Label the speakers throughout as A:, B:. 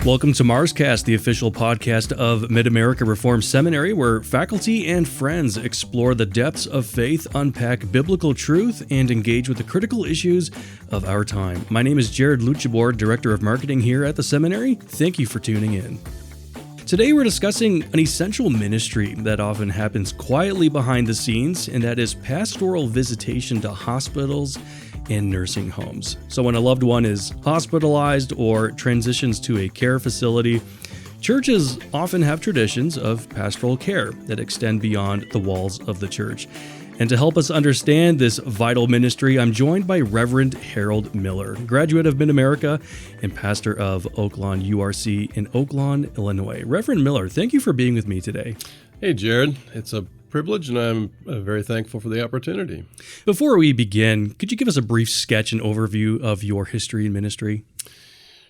A: Welcome to MarsCast, the official podcast of Mid-America Reformed Seminary, where faculty and friends explore the depths of faith, unpack biblical truth, and engage with the critical issues of our time. My name is Jared Luttjeboer, Director of Marketing here at the seminary. Thank you for tuning in. Today we're discussing an essential ministry that often happens quietly behind the scenes, and that is pastoral visitation to hospitals and nursing homes. So when a loved one is hospitalized or transitions to a care facility, churches often have traditions of pastoral care that extend beyond the walls of the church. And to help us understand this vital ministry, I'm joined by Reverend Harold Miller, graduate of Mid-America and pastor of Oaklawn URC in Oaklawn, Illinois. Reverend Miller, thank you for being with me today.
B: Hey, Jared. It's a privilege, and I'm very thankful for the opportunity.
A: Before we begin, could you give us a brief sketch and overview of your history and ministry?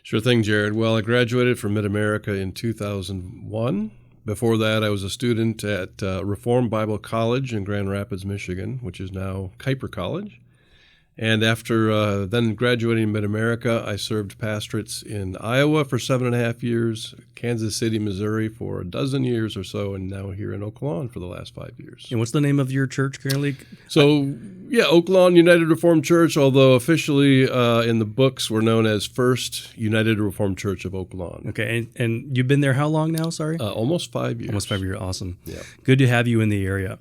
B: Sure thing, Jared. Well, I graduated from Mid-America in 2001. Before that, I was a student at Reformed Bible College in Grand Rapids, Michigan, which is now Kuiper College. And after then graduating in Mid-America, I served pastorates in Iowa for 7.5 years, Kansas City, Missouri for 12 years or so, and now here in Oaklawn for the last 5 years.
A: And what's the name of your church currently?
B: Oaklawn United Reformed Church, although officially in the books we're known as First United Reformed Church of Oaklawn.
A: Okay, and you've been there how long now, sorry?
B: Almost 5 years.
A: Almost 5 years, awesome.
B: Yeah.
A: Good to have you in the area.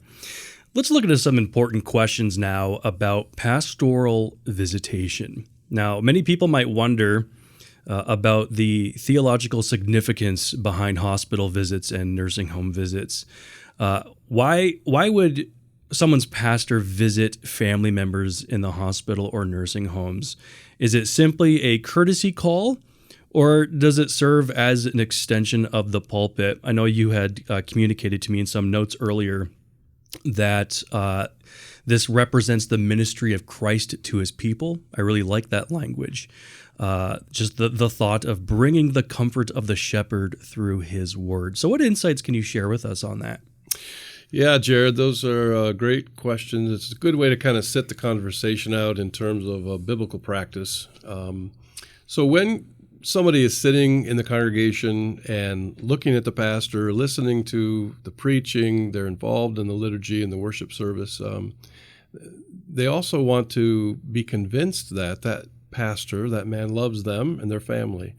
A: Let's look into some important questions now about pastoral visitation. Now, many people might wonder about the theological significance behind hospital visits and nursing home visits. Why would someone's pastor visit family members in the hospital or nursing homes? Is it simply a courtesy call, or does it serve as an extension of the pulpit? I know you had communicated to me in some notes earlier that this represents the ministry of Christ to his people. I really like that language. Just the thought of bringing the comfort of the shepherd through his word. So what insights can you share with us on that?
B: Yeah, Jared, those are great questions. It's a good way to kind of set the conversation out in terms of biblical practice. So when somebody is sitting in the congregation and looking at the pastor, listening to the preaching, they're involved in the liturgy and the worship service, they also want to be convinced that that pastor, that man, loves them and their family.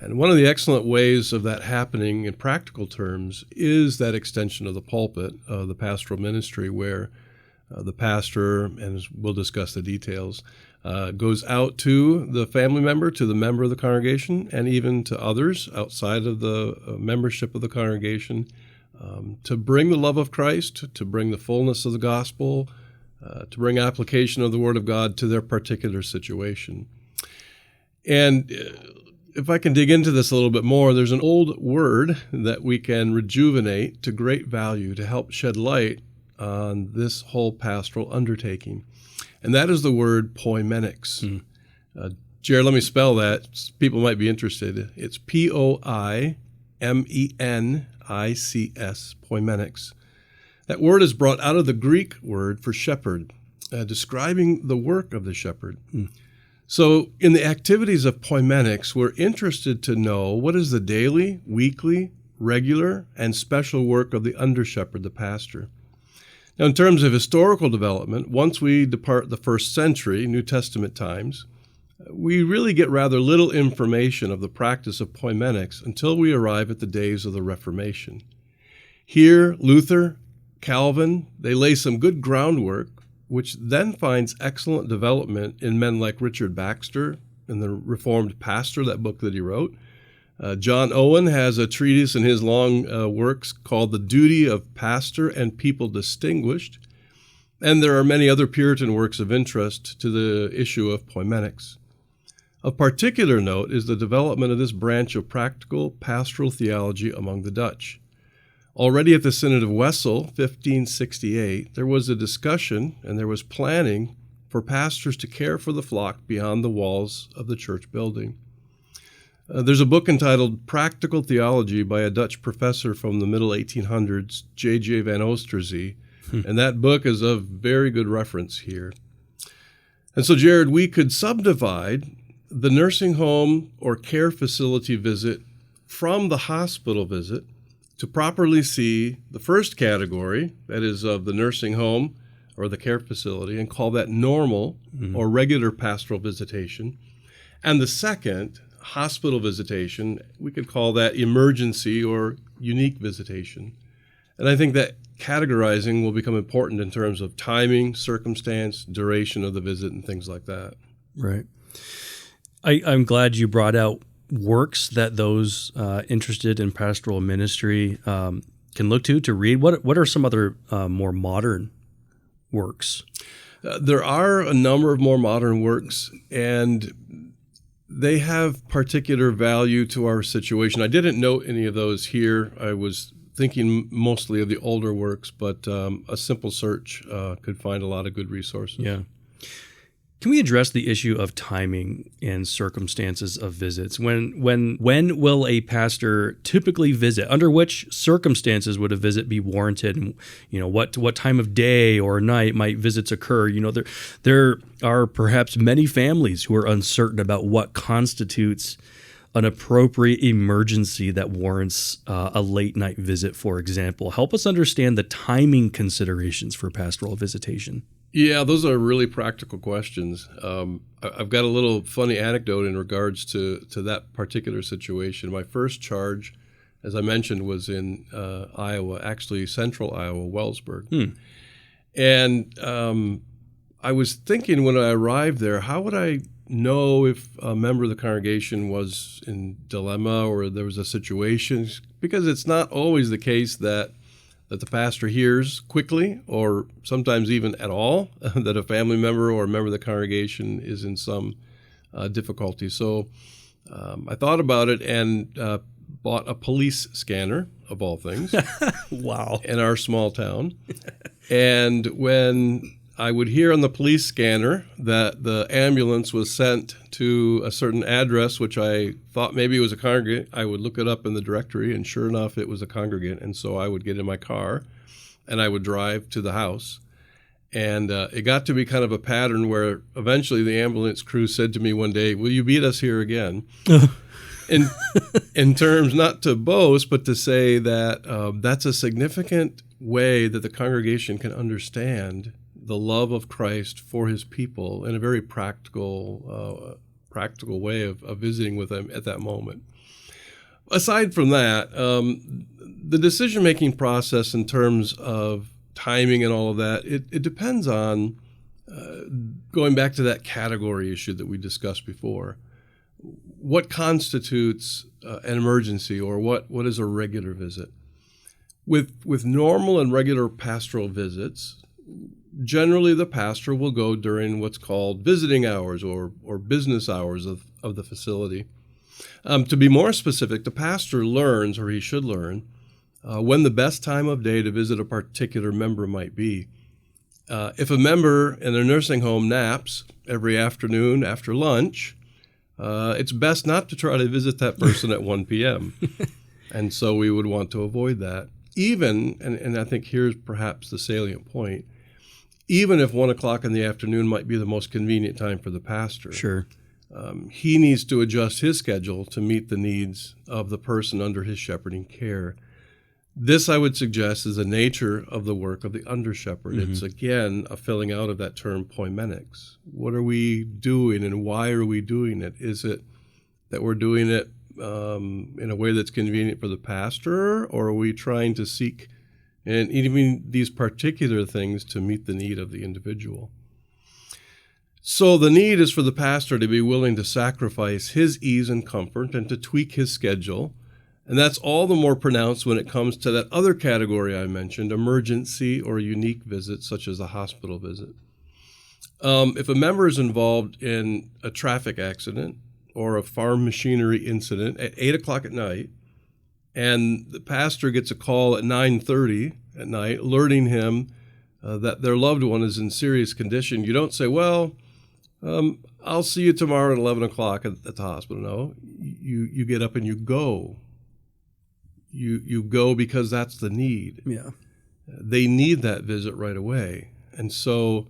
B: And one of the excellent ways of that happening in practical terms is that extension of the pulpit of the pastoral ministry, where the pastor, and we'll discuss the details, goes out to the family member, to the member of the congregation, and even to others outside of the membership of the congregation, to bring the love of Christ, to bring the fullness of the gospel, to bring application of the Word of God to their particular situation. And if I can dig into this a little bit more, there's an old word that we can rejuvenate to great value to help shed light on this whole pastoral undertaking. And that is the word Poimenics. Jared, let me spell that. People might be interested. It's Poimenics, Poimenics. That word is brought out of the Greek word for shepherd, describing the work of the shepherd. So in the activities of Poimenics, we're interested to know what is the daily, weekly, regular, and special work of the under-shepherd, the pastor. Now, in terms of historical development, once we depart the first century, New Testament times, we really get rather little information of the practice of Poimenics until we arrive at the days of the Reformation. Here, Luther, Calvin, they lay some good groundwork, which then finds excellent development in men like Richard Baxter and the Reformed Pastor, that book that he wrote. John Owen has a treatise in his long works called The Duty of Pastor and People Distinguished. And there are many other Puritan works of interest to the issue of Poimenics. Of particular note is the development of this branch of practical pastoral theology among the Dutch. Already at the Synod of Wessel, 1568, there was a discussion and there was planning for pastors to care for the flock beyond the walls of the church building. There's a book entitled Practical Theology by a Dutch professor from the middle 1800s, J.J. van Oosterzee, and that book is of very good reference here. And so, Jared, we could subdivide the nursing home or care facility visit from the hospital visit to properly see the first category, that is of the nursing home or the care facility, and call that normal or regular pastoral visitation. And the second, hospital visitation, we could call that emergency or unique visitation. And I think that categorizing will become important in terms of timing, circumstance, duration of the visit, and things like that.
A: Right. I'm glad you brought out works that those interested in pastoral ministry can look to read. What are some other more modern works?
B: There are a number of more modern works, and they have particular value to our situation. I didn't note any of those here. I was thinking mostly of the older works, but a simple search could find a lot of good resources.
A: Yeah. Can we address the issue of timing and circumstances of visits? When will a pastor typically visit? Under which circumstances would a visit be warranted? And what time of day or night might visits occur? There are perhaps many families who are uncertain about what constitutes an appropriate emergency that warrants a late night visit, for example. Help us understand the timing considerations for pastoral visitation.
B: Yeah, those are really practical questions. I've got a little funny anecdote in regards to that particular situation. My first charge, as I mentioned, was in Iowa, actually central Iowa, Wellsburg. And I was thinking when I arrived there, how would I know if a member of the congregation was in dilemma or there was a situation? Because it's not always the case that the pastor hears quickly or sometimes even at all that a family member or a member of the congregation is in some difficulty. So I thought about it and bought a police scanner, of all things.
A: Wow.
B: In our small town. And when I would hear on the police scanner that the ambulance was sent to a certain address, which I thought maybe it was a congregant, I would look it up in the directory, and sure enough, it was a congregant. And so I would get in my car, and I would drive to the house. And it got to be kind of a pattern where eventually the ambulance crew said to me one day, "Will you beat us here again?" in terms not to boast, but to say that that's a significant way that the congregation can understand the love of Christ for his people in a very practical way of visiting with them at that moment. Aside from that, the decision-making process in terms of timing and all of that, it depends on going back to that category issue that we discussed before. What constitutes an emergency, or what is a regular visit? With normal and regular pastoral visits, generally the pastor will go during what's called visiting hours or business hours of the facility. To be more specific, the pastor learns, or he should learn, when the best time of day to visit a particular member might be. If a member in a nursing home naps every afternoon after lunch, it's best not to try to visit that person at 1 p.m. And so we would want to avoid that. Even, and I think here's perhaps the salient point, even if 1 o'clock in the afternoon might be the most convenient time for the pastor.
A: Sure.
B: He needs to adjust his schedule to meet the needs of the person under his shepherding care. This, I would suggest, is the nature of the work of the under-shepherd. Mm-hmm. It's, again, a filling out of that term Poimenics. What are we doing, and why are we doing it? Is it that we're doing it in a way that's convenient for the pastor, or are we trying to seek and even these particular things to meet the need of the individual? So the need is for the pastor to be willing to sacrifice his ease and comfort and to tweak his schedule. And that's all the more pronounced when it comes to that other category I mentioned, emergency or unique visits, such as a hospital visit. If a member is involved in a traffic accident or a farm machinery incident at 8 o'clock at night, and the pastor gets a call at 9:30 at night alerting him that their loved one is in serious condition, you don't say, well, I'll see you tomorrow at 11 o'clock at the hospital. No, you get up and you go. You go because that's the need.
A: Yeah.
B: They need that visit right away. And so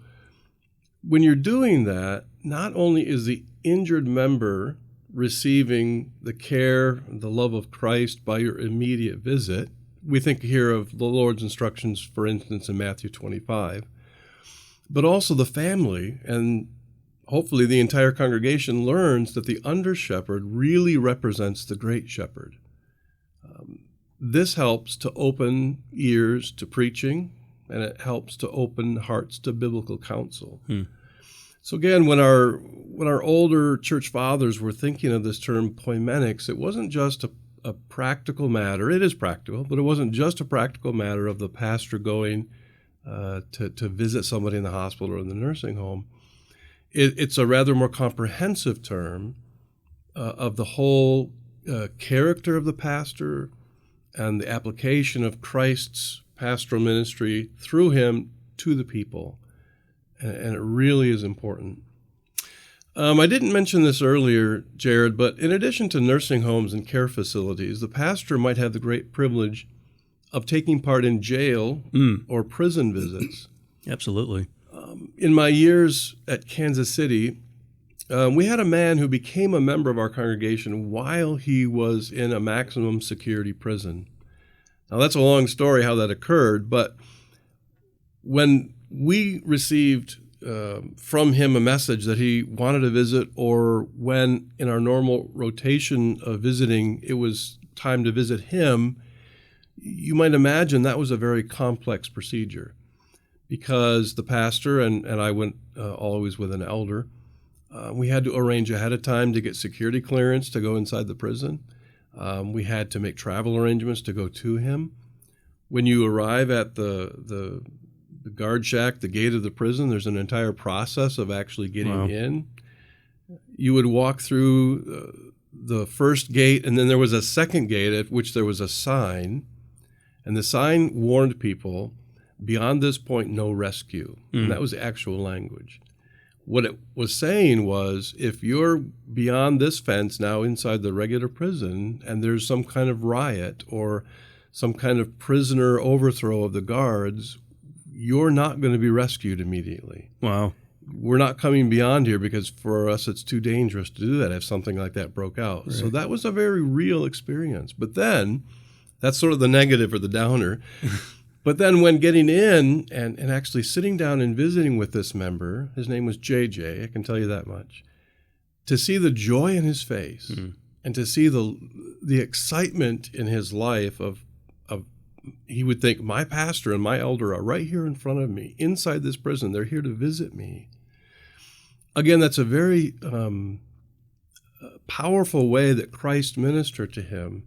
B: when you're doing that, not only is the injured member receiving the care, the love of Christ by your immediate visit. We think here of the Lord's instructions, for instance, in Matthew 25, but also the family, and hopefully the entire congregation learns that the under-shepherd really represents the great shepherd. This helps to open ears to preaching, and it helps to open hearts to biblical counsel. So again, when our older church fathers were thinking of this term poimenics, it wasn't just a practical matter. It is practical, but it wasn't just a practical matter of the pastor going to visit somebody in the hospital or in the nursing home. It's a rather more comprehensive term of the whole character of the pastor and the application of Christ's pastoral ministry through him to the people. And it really is important. I didn't mention this earlier, Jared, but in addition to nursing homes and care facilities, the pastor might have the great privilege of taking part in jail or prison visits.
A: Absolutely.
B: In my years at Kansas City, we had a man who became a member of our congregation while he was in a maximum security prison. Now, that's a long story how that occurred, but when we received from him a message that he wanted to visit, or when in our normal rotation of visiting it was time to visit him, you might imagine that was a very complex procedure, because the pastor and I went always with an elder. We had to arrange ahead of time to get security clearance to go inside the prison. We had to make travel arrangements to go to him. When you arrive at the guard shack, the gate of the prison, there's an entire process of actually getting in. You would walk through the first gate, and then there was a second gate at which there was a sign, and the sign warned people, beyond this point, no rescue. And that was the actual language. What it was saying was, if you're beyond this fence now inside the regular prison, and there's some kind of riot or some kind of prisoner overthrow of the guards, you're not going to be rescued immediately.
A: Wow.
B: We're not coming beyond here because for us it's too dangerous to do that if something like that broke out. Right. So that was a very real experience. But then, that's sort of the negative or the downer. But then when getting in and actually sitting down and visiting with this member, his name was JJ, I can tell you that much, to see the joy in his face and to see the excitement in his life of he would think, my pastor and my elder are right here in front of me, inside this prison. They're here to visit me. Again, that's a very powerful way that Christ ministered to him.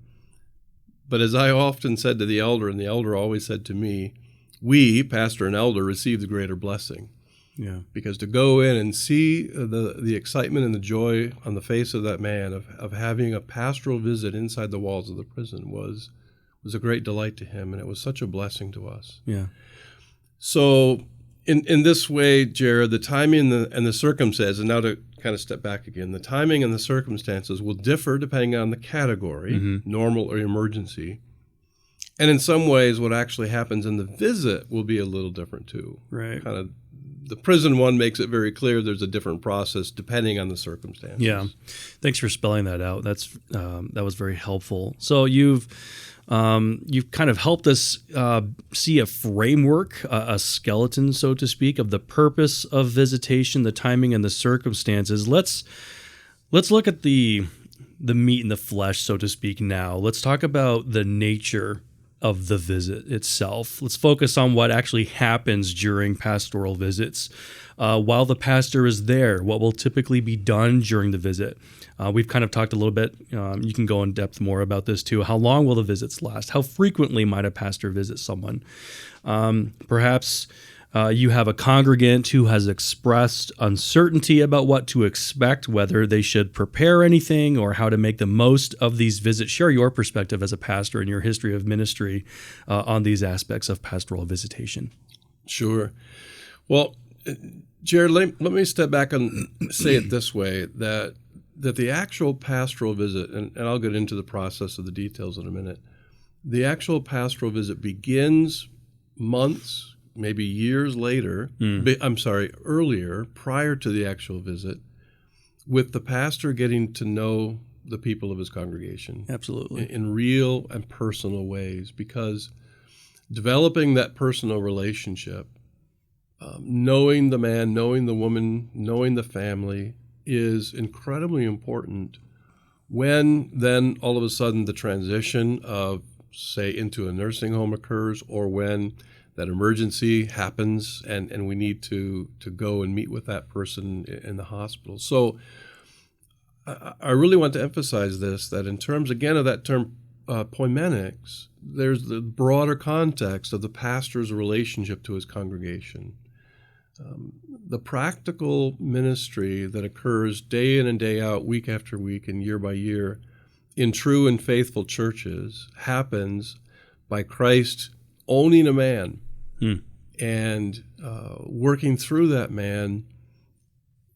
B: But as I often said to the elder, and the elder always said to me, we, pastor and elder, receive the greater blessing.
A: Yeah. Because
B: to go in and see the excitement and the joy on the face of that man of having a pastoral visit inside the walls of the prison was a great delight to him, and it was such a blessing to us.
A: Yeah.
B: So in this way, Jared, the timing and the circumstances, and now to kind of step back again, the timing and the circumstances will differ depending on the category, normal or emergency. And in some ways, what actually happens in the visit will be a little different too.
A: Right.
B: Kind of the prison one makes it very clear there's a different process depending on the circumstances.
A: Yeah. Thanks for spelling that out. That was very helpful. So you've kind of helped us see a framework, a skeleton, so to speak, of the purpose of visitation, the timing, and the circumstances. Let's look at the meat and the flesh, so to speak, now. Let's talk about the nature of the visit itself. Let's focus on what actually happens during pastoral visits. While the pastor is there, what will typically be done during the visit? We've kind of talked a little bit. You can go in depth more about this too. How long will the visits last? How frequently might a pastor visit someone? Perhaps you have a congregant who has expressed uncertainty about what to expect, whether they should prepare anything or how to make the most of these visits. Share your perspective as a pastor and your history of ministry on these aspects of pastoral visitation.
B: Sure. Well, Jared, let me step back and say it this way, that the actual pastoral visit, and I'll get into the process of the details in a minute, the actual pastoral visit begins months, maybe years later, earlier, prior to the actual visit, with the pastor getting to know the people of his congregation.
A: Absolutely.
B: In real and personal ways, because developing that personal relationship, knowing the man, knowing the woman, knowing the family is incredibly important when then all of a sudden the transition of, say, into a nursing home occurs, or when that emergency happens and we need to go and meet with that person in the hospital. So I really want to emphasize this, that in terms, again, of that term Poimenics, there's the broader context of the pastor's relationship to his congregation. The practical ministry that occurs day in and day out, week after week and year by year in true and faithful churches happens by Christ owning a man and working through that man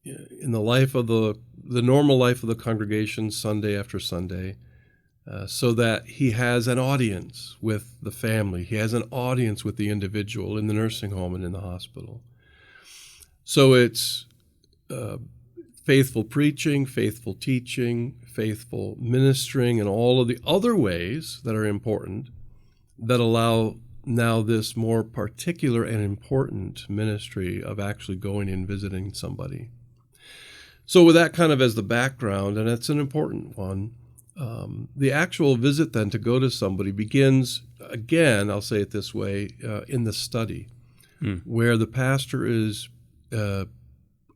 B: in the life of the normal life of the congregation Sunday after Sunday, so that he has an audience with the family. He has an audience with the individual in the nursing home and in the hospital. So it's faithful preaching, faithful teaching, faithful ministering, and all of the other ways that are important that allow now this more particular and important ministry of actually going and visiting somebody. So with that kind of as the background, and it's an important one, the actual visit then to go to somebody begins, again, I'll say it this way, in the study, where the pastor is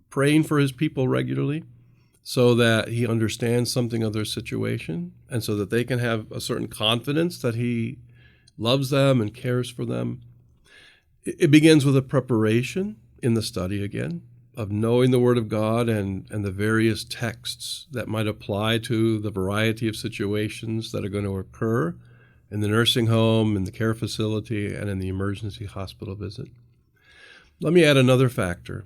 B: praying for his people regularly so that he understands something of their situation and so that they can have a certain confidence that he loves them and cares for them. It begins with a preparation in the study, again, of knowing the Word of God and the various texts that might apply to the variety of situations that are going to occur in the nursing home, in the care facility, and in the emergency hospital visit. Let me add another factor.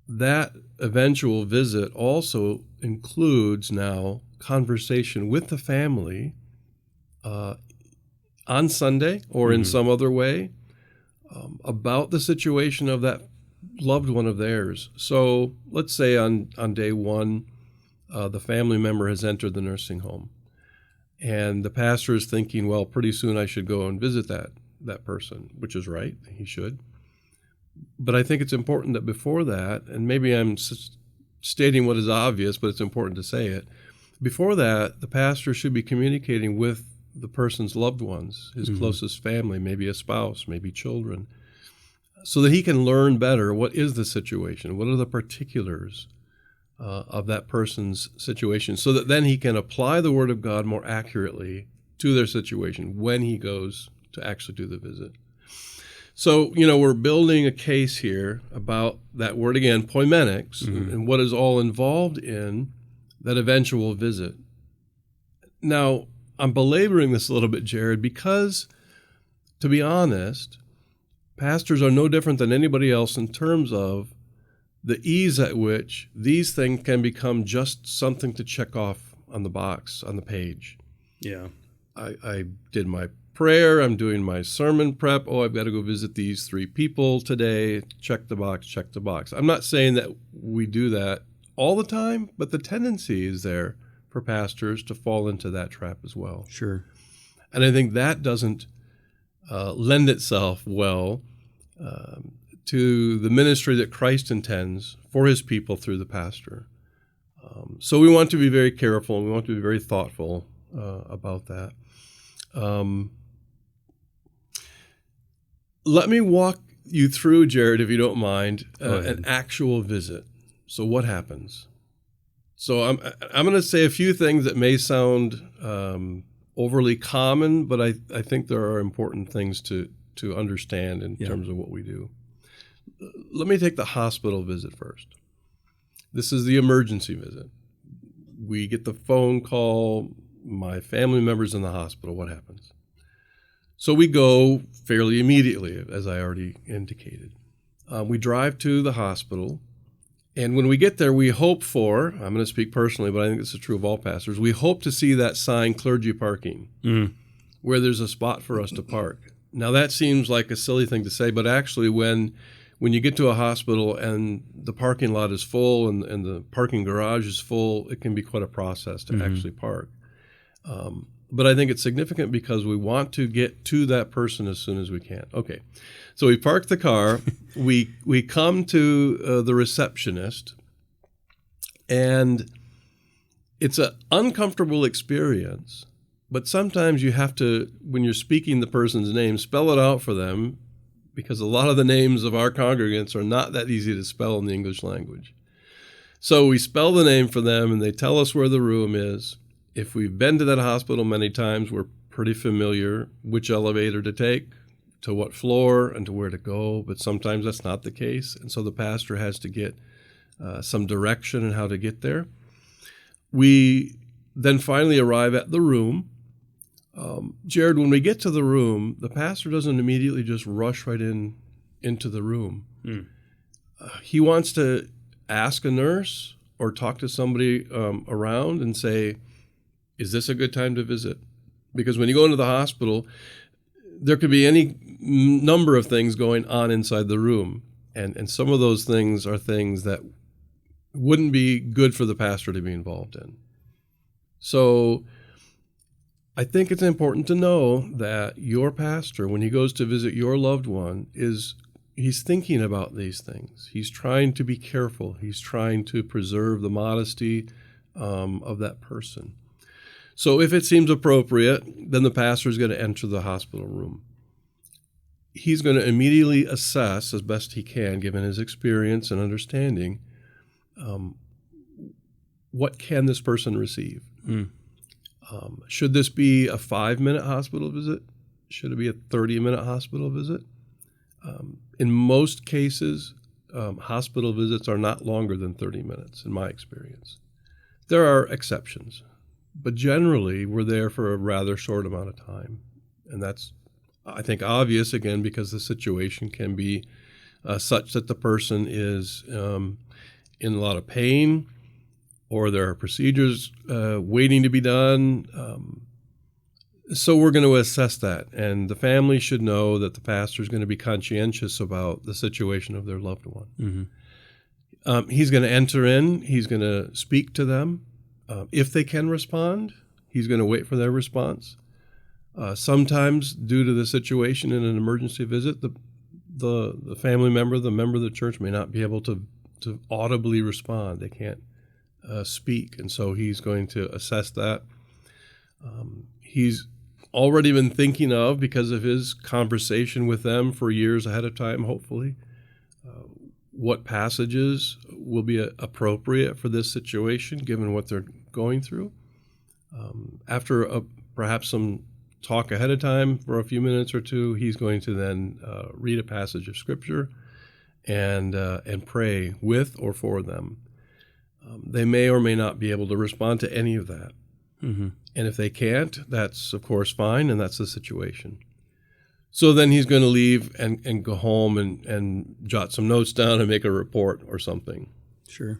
B: That eventual visit also includes now conversation with the family on Sunday or in some other way about the situation of that loved one of theirs. So let's say on day one, the family member has entered the nursing home, and the pastor is thinking, well, pretty soon I should go and visit that person, which is right, he should. But I think it's important that before that, and maybe I'm stating what is obvious, but it's important to say it, before that, the pastor should be communicating with the person's loved ones, his closest family, maybe a spouse, maybe children, so that he can learn better what is the situation, what are the particulars of that person's situation, so that then he can apply the Word of God more accurately to their situation when he goes to actually do the visit. So, we're building a case here about that word again, Poimenics, and what is all involved in that eventual visit. Now, I'm belaboring this a little bit, Jared, because, to be honest, pastors are no different than anybody else in terms of the ease at which these things can become just something to check off on the box, on the page.
A: Yeah.
B: I did my prayer, I'm doing my sermon prep, I've got to go visit these 3 people today, check the box, check the box. I'm not saying that we do that all the time, but the tendency is there for pastors to fall into that trap as well.
A: Sure.
B: And I think that doesn't lend itself well to the ministry that Christ intends for his people through the pastor. So we want to be very careful and we want to be very thoughtful about that. Let me walk you through, Jared, if you don't mind, an actual visit. So what happens? So I'm going to say a few things that may sound overly common, but I think there are important things to understand in terms of what we do. Let me take the hospital visit first. This is the emergency visit. We get the phone call, my family member's in the hospital, what happens? So we go fairly immediately, as I already indicated. We drive to the hospital, and when we get there, we hope for, I'm going to speak personally, but I think this is true of all pastors, we hope to see that sign, clergy parking, where there's a spot for us to park. Now, that seems like a silly thing to say, but actually when when you get to a hospital and the parking lot is full and the parking garage is full, it can be quite a process to actually park. But I think it's significant because we want to get to that person as soon as we can. Okay, so we park the car, we come to the receptionist, and it's an uncomfortable experience, but sometimes you have to, when you're speaking the person's name, spell it out for them, because a lot of the names of our congregants are not that easy to spell in the English language. So we spell the name for them, and they tell us where the room is. If we've been to that hospital many times, we're pretty familiar which elevator to take, to what floor, and to where to go, but sometimes that's not the case, and so the pastor has to get some direction on how to get there. We then finally arrive at the room. Jared, when we get to the room, the pastor doesn't immediately just rush right into the room. He wants to ask a nurse or talk to somebody around and say, is this a good time to visit? Because when you go into the hospital, there could be any number of things going on inside the room. And some of those things are things that wouldn't be good for the pastor to be involved in. So I think it's important to know that your pastor, when he goes to visit your loved one, he's thinking about these things. He's trying to be careful. He's trying to preserve the modesty of that person. So if it seems appropriate, then the pastor is going to enter the hospital room. He's going to immediately assess, as best he can, given his experience and understanding, what can this person receive? Should this be a 5-minute hospital visit? Should it be a 30-minute hospital visit? In most cases, hospital visits are not longer than 30 minutes, in my experience. There are exceptions. But generally, we're there for a rather short amount of time. And that's, I think, obvious, again, because the situation can be such that the person is in a lot of pain, or there are procedures waiting to be done. So we're going to assess that. And the family should know that the pastor is going to be conscientious about the situation of their loved one. He's going to enter in. He's going to speak to them. If they can respond, he's going to wait for their response. Sometimes, due to the situation in an emergency visit, the family member, the member of the church, may not be able to audibly respond. They can't speak, and so he's going to assess that. He's already been thinking of, because of his conversation with them for years ahead of time, hopefully, what passages will be appropriate for this situation, given what they're going through. After perhaps some talk ahead of time for a few minutes or two, he's going to then read a passage of Scripture and pray with or for them. They may or may not be able to respond to any of that. And if they can't, that's, of course, fine, and that's the situation. So then he's going to leave and go home and jot some notes down and make a report or something.
A: Sure.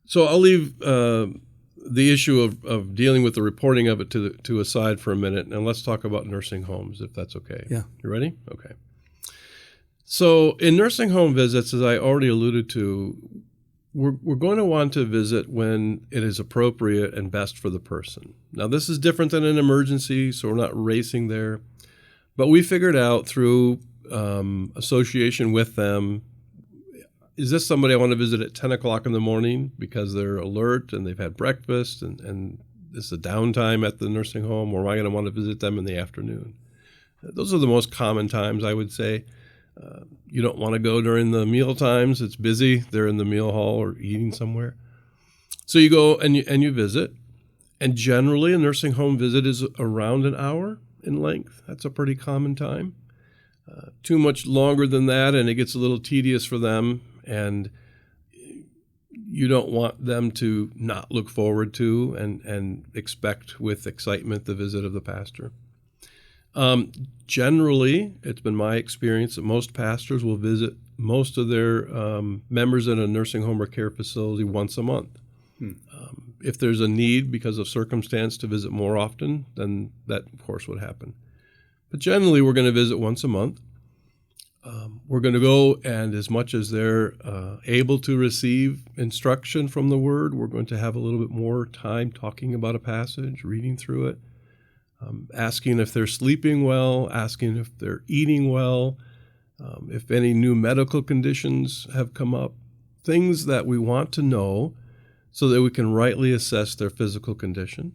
B: So I'll leave the issue of dealing with the reporting of it to aside for a minute, and let's talk about nursing homes, if that's okay.
A: Yeah.
B: You ready? Okay. So in nursing home visits, as I already alluded to, we're going to want to visit when it is appropriate and best for the person. Now, this is different than an emergency, so we're not racing there. But we figured out through association with them, is this somebody I want to visit at 10 o'clock in the morning because they're alert and they've had breakfast and this is a downtime at the nursing home, or am I going to want to visit them in the afternoon? Those are the most common times, I would say. You don't want to go during the meal times. It's busy. They're in the meal hall or eating somewhere. So you go and you visit. And generally, a nursing home visit is around an hour in length. That's a pretty common time. Too much longer than that, and it gets a little tedious for them, and you don't want them to not look forward to and expect with excitement the visit of the pastor. Generally, it's been my experience that most pastors will visit most of their members in a nursing home or care facility once a month. If there's a need because of circumstance to visit more often, then that, of course, would happen. But generally, we're going to visit once a month. we're going to go, and as much as they're able to receive instruction from the Word, we're going to have a little bit more time talking about a passage, reading through it, asking if they're sleeping well, asking if they're eating well, if any new medical conditions have come up, things that we want to know so that we can rightly assess their physical condition.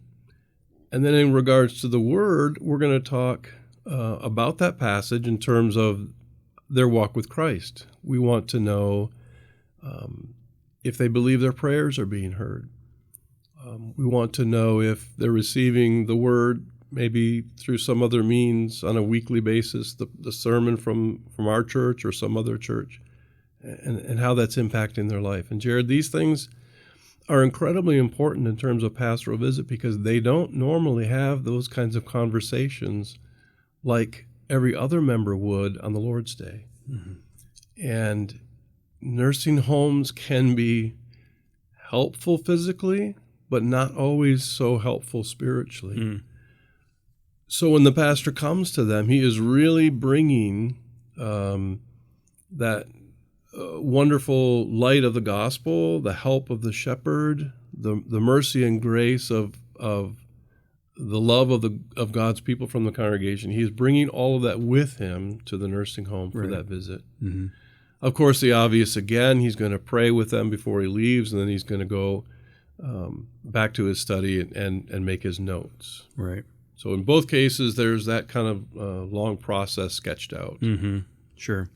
B: And then in regards to the Word, we're going to talk about that passage in terms of their walk with Christ. We want to know if they believe their prayers are being heard. We want to know if they're receiving the Word maybe through some other means on a weekly basis, the sermon from our church or some other church, and how that's impacting their life. And Jared, these things are incredibly important in terms of pastoral visit because they don't normally have those kinds of conversations like every other member would on the Lord's Day. Mm-hmm. And nursing homes can be helpful physically, but not always so helpful spiritually. Mm. So when the pastor comes to them, he is really bringing that wonderful light of the gospel, the help of the shepherd, the mercy and grace of the love of God's people from the congregation. He is bringing all of that with him to the nursing home for that visit. Mm-hmm. Of course, the obvious again, he's going to pray with them before he leaves, and then he's going to go back to his study and make his notes.
A: Right.
B: So in both cases, there's that kind of long process sketched out.
A: Mm-hmm. Sure.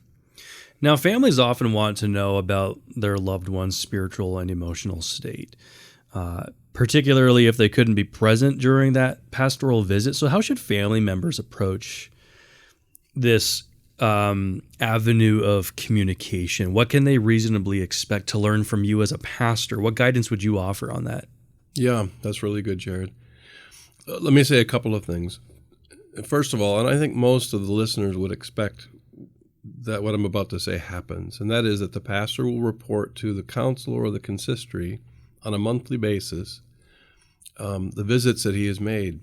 A: Now, families often want to know about their loved one's spiritual and emotional state, particularly if they couldn't be present during that pastoral visit. So how should family members approach this avenue of communication? What can they reasonably expect to learn from you as a pastor? What guidance would you offer on that?
B: Yeah, that's really good, Jared. Let me say a couple of things. First of all, and I think most of the listeners would expect that what I'm about to say happens, and that is that the pastor will report to the council or the consistory on a monthly basis the visits that he has made.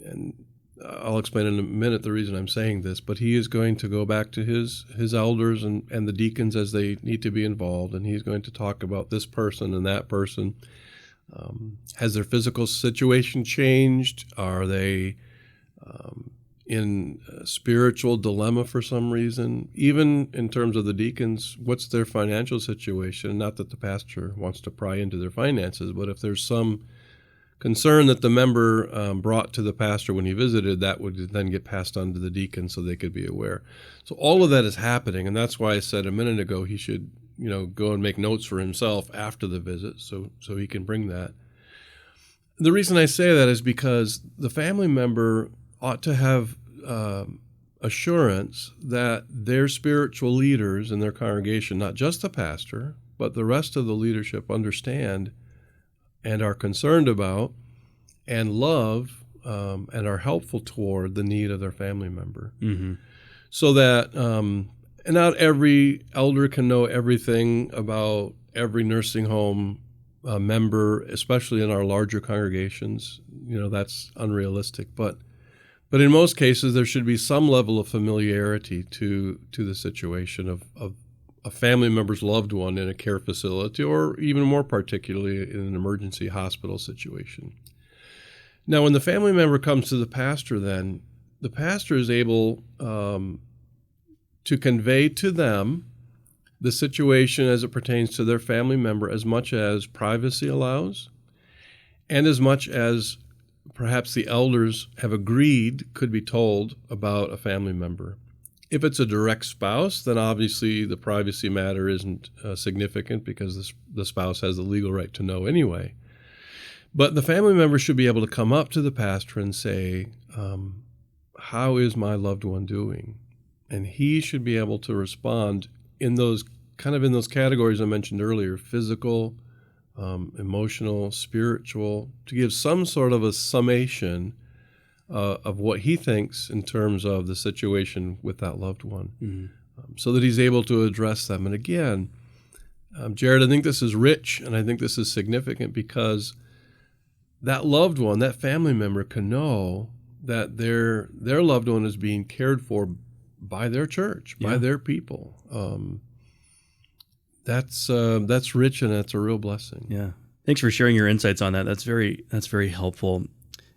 B: And I'll explain in a minute the reason I'm saying this, but he is going to go back to his elders and the deacons as they need to be involved, and he's going to talk about this person and that person. Has their physical situation changed? Are they in a spiritual dilemma for some reason? Even in terms of the deacons, what's their financial situation? Not that the pastor wants to pry into their finances, but if there's some concern that the member brought to the pastor when he visited, that would then get passed on to the deacon so they could be aware. So all of that is happening, and that's why I said a minute ago he should go and make notes for himself after the visit so he can bring that. The reason I say that is because the family member ought to have assurance that their spiritual leaders in their congregation, not just the pastor, but the rest of the leadership, understand and are concerned about and love and are helpful toward the need of their family member. Mm-hmm. So that and not every elder can know everything about every nursing home member, especially in our larger congregations. That's unrealistic. But in most cases, there should be some level of familiarity to the situation of a family member's loved one in a care facility, or even more particularly in an emergency hospital situation. Now, when the family member comes to the pastor, then the pastor is able to convey to them the situation as it pertains to their family member as much as privacy allows, and as much as perhaps the elders have agreed could be told about a family member. If it's a direct spouse, then obviously the privacy matter isn't significant because the spouse has the legal right to know anyway. But the family member should be able to come up to the pastor and say, how is my loved one doing? And he should be able to respond in those categories I mentioned earlier: physical, emotional, spiritual, to give some sort of a summation of what he thinks in terms of the situation with that loved one, so that he's able to address them. And again, Jared, I think this is rich, and I think this is significant because that loved one, that family member, can know that their loved one is being cared for by their church, by
A: Yeah.
B: their people. That's rich, and that's a real blessing.
A: Yeah. Thanks for sharing your insights on that. That's very helpful.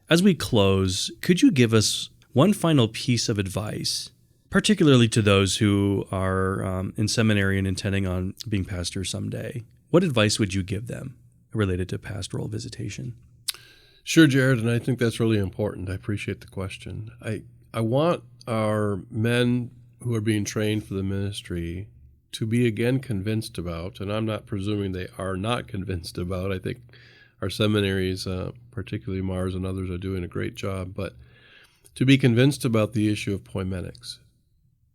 A: As we close, could you give us one final piece of advice, particularly to those who are in seminary and intending on being pastors someday? What advice would you give them related to pastoral visitation?
B: Sure, Jared, and I think that's really important. I appreciate the question. I want our men who are being trained for the ministry to be again convinced about, and I'm not presuming they are not convinced about. I think our seminaries, particularly Mars and others, are doing a great job, but to be convinced about the issue of Poimenics,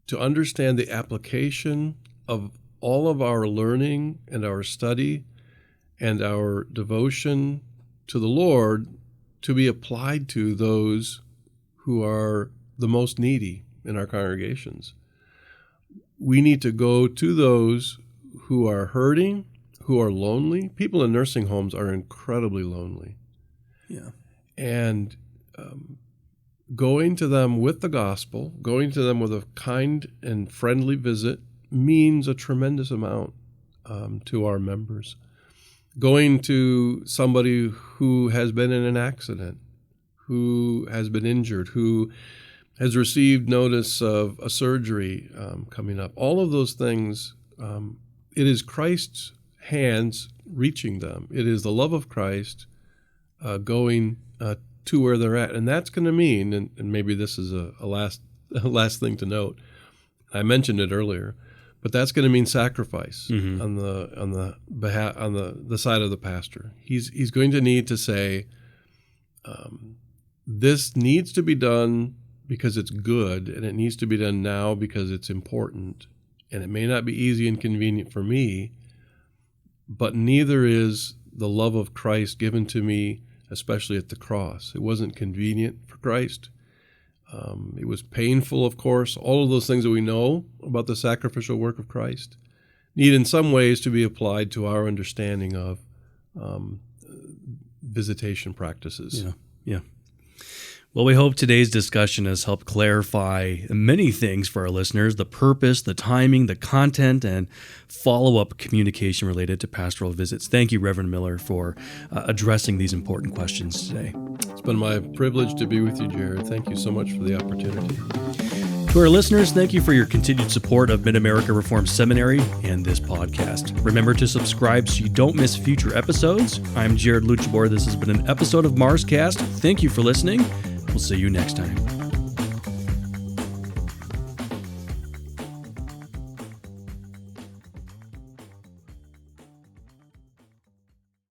B: to understand the application of all of our learning and our study and our devotion to the Lord to be applied to those who are the most needy in our congregations. We need to go to those who are hurting, who are lonely. People in nursing homes are incredibly lonely.
A: Yeah.
B: And going to them with the gospel, going to them with a kind and friendly visit means a tremendous amount to our members. Going to somebody who has been in an accident, who has been injured, who has received notice of a surgery coming up, all of those things, it is Christ's hands reaching them. It is the love of Christ going to where they're at. And that's going to mean, and maybe this is a last thing to note, I mentioned it earlier, but that's going to mean sacrifice on the side of the pastor. He's going to need to say, this needs to be done because it's good, and it needs to be done now because it's important, and it may not be easy and convenient for me, but neither is the love of Christ given to me, especially at the cross. It wasn't convenient for Christ. It was painful, of course. All of those things that we know about the sacrificial work of Christ need in some ways to be applied to our understanding of visitation practices.
A: Yeah. Well, we hope today's discussion has helped clarify many things for our listeners: the purpose, the timing, the content, and follow-up communication related to pastoral visits. Thank you, Reverend Miller, for addressing these important questions today.
B: It's been my privilege to be with you, Jared. Thank you so much for the opportunity.
A: To our listeners, thank you for your continued support of Mid-America Reformed Seminary and this podcast. Remember to subscribe so you don't miss future episodes. I'm Jared Luttjeboer. This has been an episode of MarsCast. Thank you for listening. We'll see you next time.